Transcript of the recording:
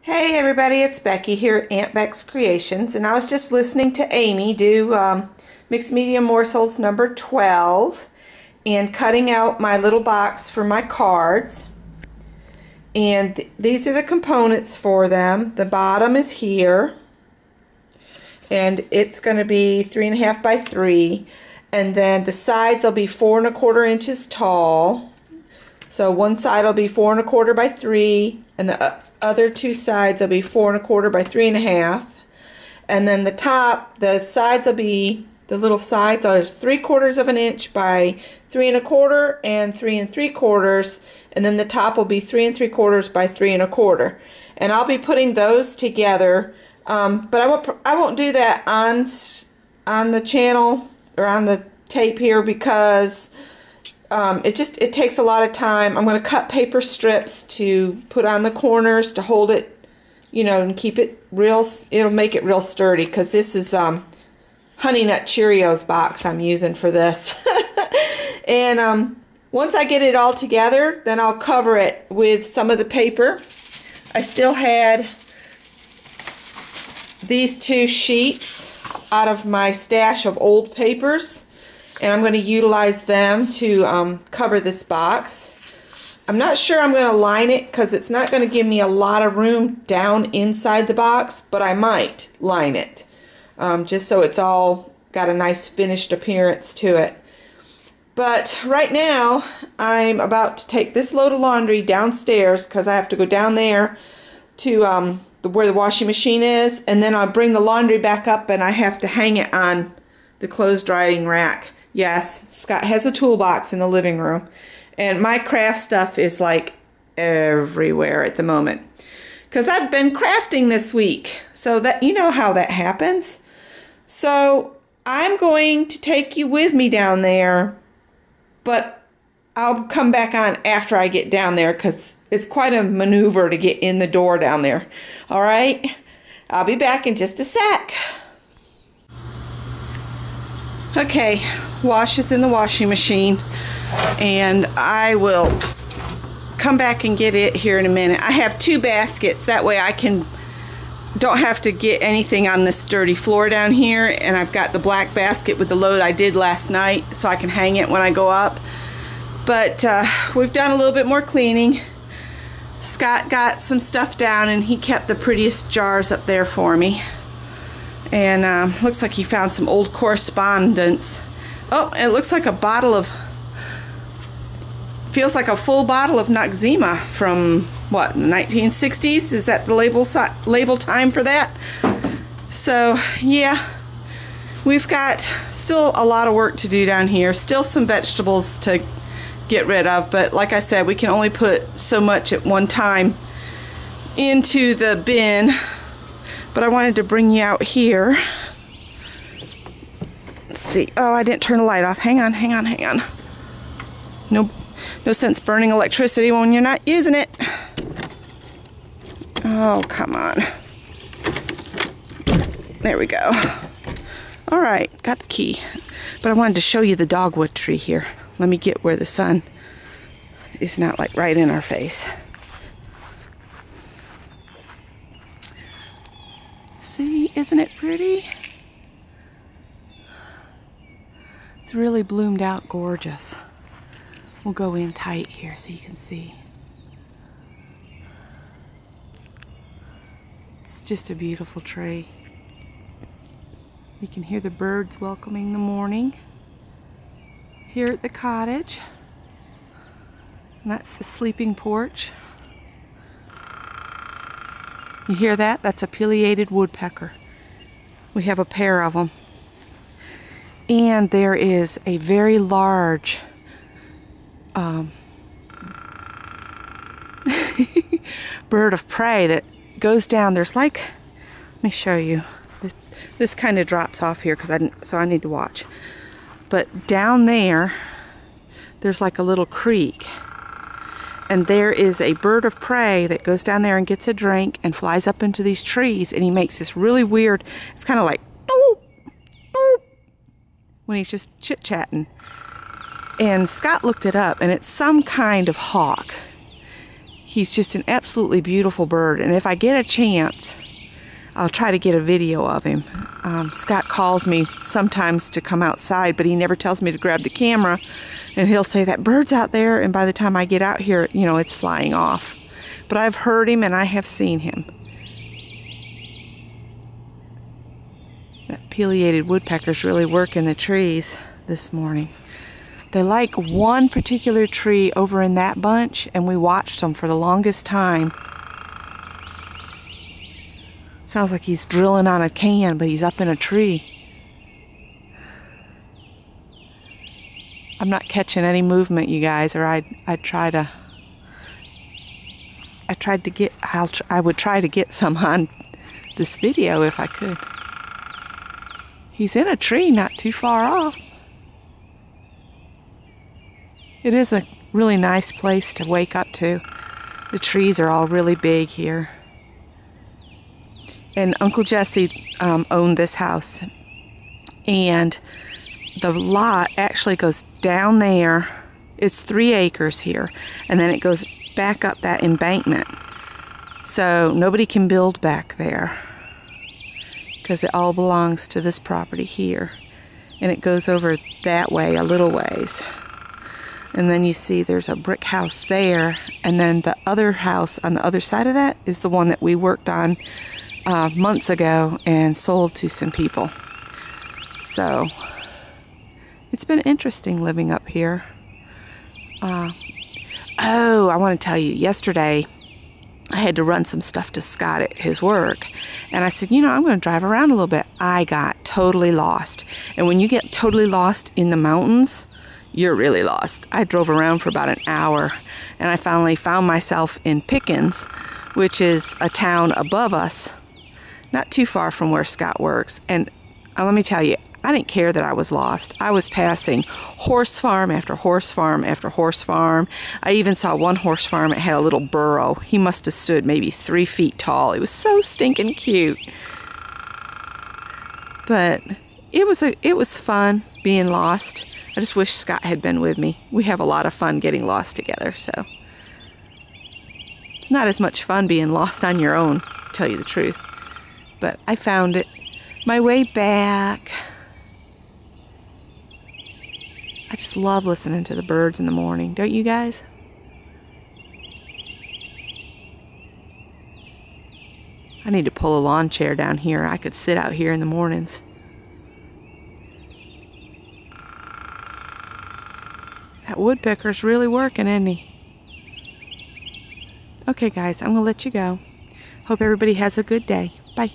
Hey everybody, it's Becky here at Aunt Beck's Creations, and I was just listening to Amy do Mixed Medium Morsels number 12 and cutting out my little box for my cards. And these are the components for them. The bottom is here, and it's going to be 3.5 by 3, and then the sides will be 4 1/4 inches tall. So one side will be 4 1/4 by 3, and the other two sides will be 4 1/4 by 3.5. And then the top, the sides will be, the little sides are 3/4 of an inch by 3 1/4 and 3 3/4, and then the top will be 3 3/4 by 3 1/4. And I'll be putting those together, but I won't do that on the channel or on the tape here because it takes a lot of time. I'm going to cut paper strips to put on the corners to hold it, you know, and keep it real. It'll make it real sturdy because this is Honey Nut Cheerios box I'm using for this. And once I get it all together, then I'll cover it with some of the paper. I still had these two sheets out of my stash of old papers, and I'm going to utilize them to cover this box. I'm not sure I'm going to line it because it's not going to give me a lot of room down inside the box, but I might line it just so it's all got a nice finished appearance to it. But right now I'm about to take this load of laundry downstairs because I have to go down there to where the washing machine is, and then I'll bring the laundry back up and I have to hang it on the clothes drying rack. Yes, Scott has a toolbox in the living room, and my craft stuff is like everywhere at the moment because I've been crafting this week, so that you know how that happens. So I'm going to take you with me down there, but I'll come back on after I get down there because it's quite a maneuver to get in the door down there. All right, I'll be back in just a sec. Okay, wash is in the washing machine, and I will come back and get it here in a minute. I have two baskets, that way I don't have to get anything on this dirty floor down here, and I've got the black basket with the load I did last night so I can hang it when I go up. But we've done a little bit more cleaning. Scott got some stuff down and he kept the prettiest jars up there for me. And looks like he found some old correspondence. Oh, it looks like a bottle of, feels like a full bottle of Noxzema from, what, the 1960s? Is that the label time for that? So, yeah, we've got still a lot of work to do down here. Still some vegetables to get rid of, but like I said, we can only put so much at one time into the bin. But I wanted to bring you out here. Let's see. Oh, I didn't turn the light off. Hang on, hang on, hang on. No sense burning electricity when you're not using it. Oh, come on. There we go. All right, got the key. But I wanted to show you the dogwood tree here. Let me get where the sun is not like right in our face. See, isn't it pretty? It's really bloomed out gorgeous. We'll go in tight here so you can see. It's just a beautiful tree. You can hear the birds welcoming the morning here at the cottage. And that's the sleeping porch. You hear that? That's a pileated woodpecker. We have a pair of them. And there is a very large bird of prey that goes down. There's like, let me show you. This kind of drops off here so I need to watch. But down there's like a little creek. And there is a bird of prey that goes down there and gets a drink and flies up into these trees, and he makes this really weird, it's kind of like doop, doop, when he's just chit-chatting. And Scott looked it up, and it's some kind of hawk. He's just an absolutely beautiful bird, and if I get a chance, I'll try to get a video of him. Scott calls me sometimes to come outside, but he never tells me to grab the camera, and he'll say, that bird's out there, and by the time I get out here, you know, it's flying off. But I've heard him and I have seen him. That pileated woodpecker's really working the trees this morning. They like one particular tree over in that bunch, and we watched them for the longest time. Sounds like he's drilling on a can, but he's up in a tree. I'm not catching any movement, you guys, or I would try to get some on this video if I could. He's in a tree not too far off. It is a really nice place to wake up to. The trees are all really big here. And Uncle Jesse owned this house. And the lot actually goes down there. It's 3 acres here. And then it goes back up that embankment. So nobody can build back there, because it all belongs to this property here. And it goes over that way a little ways. And then you see there's a brick house there, and then the other house on the other side of that is the one that we worked on months ago and sold to some people. So it's been interesting living up here. Oh, I want to tell you, yesterday I had to run some stuff to Scott at his work, and I said, you know, I'm going to drive around a little bit. I got totally lost, and when you get totally lost in the mountains, you're really lost. I drove around for about an hour, and I finally found myself in Pickens, which is a town above us, not too far from where Scott works. And let me tell you, I didn't care that I was lost. I was passing horse farm after horse farm after horse farm. I even saw one horse farm that had a little burro. He must have stood maybe 3 feet tall. It was so stinking cute. But it was fun being lost. I just wish Scott had been with me. We have a lot of fun getting lost together, so. It's not as much fun being lost on your own, to tell you the truth. But I found it. My way back. I just love listening to the birds in the morning, don't you guys? I need to pull a lawn chair down here. I could sit out here in the mornings. That woodpecker's really working, isn't he? Okay, guys, I'm going to let you go. Hope everybody has a good day. Bye.